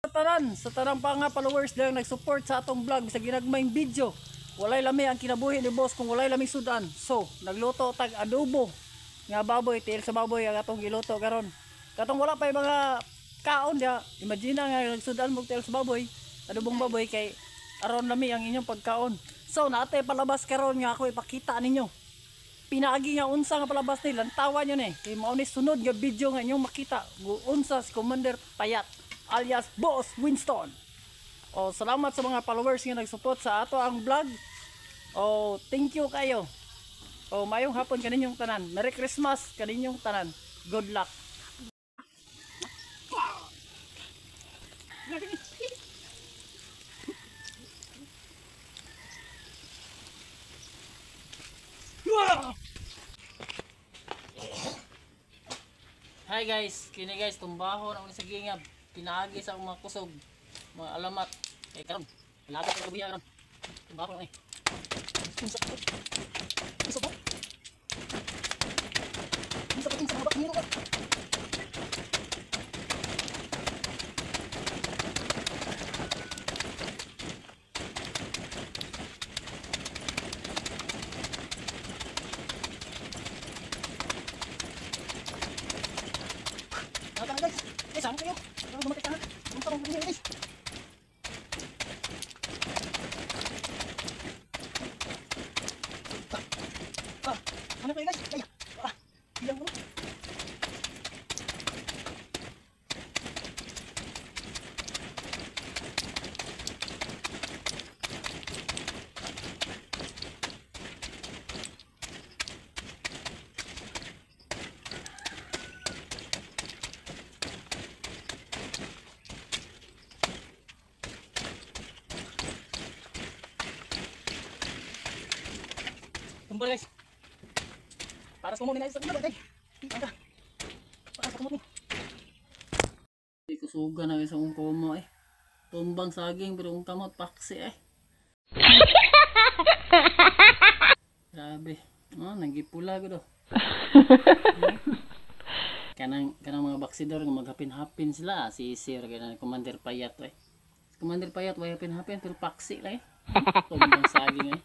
Sa tanang pa nga followers lang nag-support sa atong vlog sa ginagmayng video. Walay lami ang kinabuhi ni boss kung walay lami sudan. So, nagluto tag adobo nga baboy, tiil sa baboy ang atong giluto karon. Katong wala pa yung mga kaon dia. Imagine nga nagsudan mo tiil sa baboy, adobong baboy kay aron lami ang inyong pagkaon. So, naate palabas karon nga ako ipakita ninyo. Pinaagi nga unsa nga palabas ni lantawan nyo ni. Kay mao ni sunod nga video nga inyong makita. Unsa si Commander Payat alias Boss Winston. O salamat sa mga followers nga nagsupport sa ato ang vlog. O thank you kayo. O mayong hapon kaninyong tanan. Merry Christmas kaninyong tanan. Good luck. Hi guys, kini guys tumbaho na sa gingab. Pinaagi sa mga kusog, mga alamat. Eh karon, lapit ko biya karon. Tumbaho na eh. Unsa ba? Unsa ba? Unsa ba niro ka? Guys, sama kayo. Ano dumating ka na? Ano parang ganyan guys? Ano kayo guys? Kaya. Bilang mo. Tumbal guys. Para sa kumot ni sa kumot ay. Anda. Para sa kumot ni. Di kusuga na guys ang kumo eh. Tumbang saging pero ang kamot paksi eh. Grabe. Oh, nagipula ko do. Kanang mga baksidor nga maghapin-hapin sila si Sir kanang Commander Payat eh. Commander Payat way hapin-hapin pero paksi lang eh. Tumbang saging eh.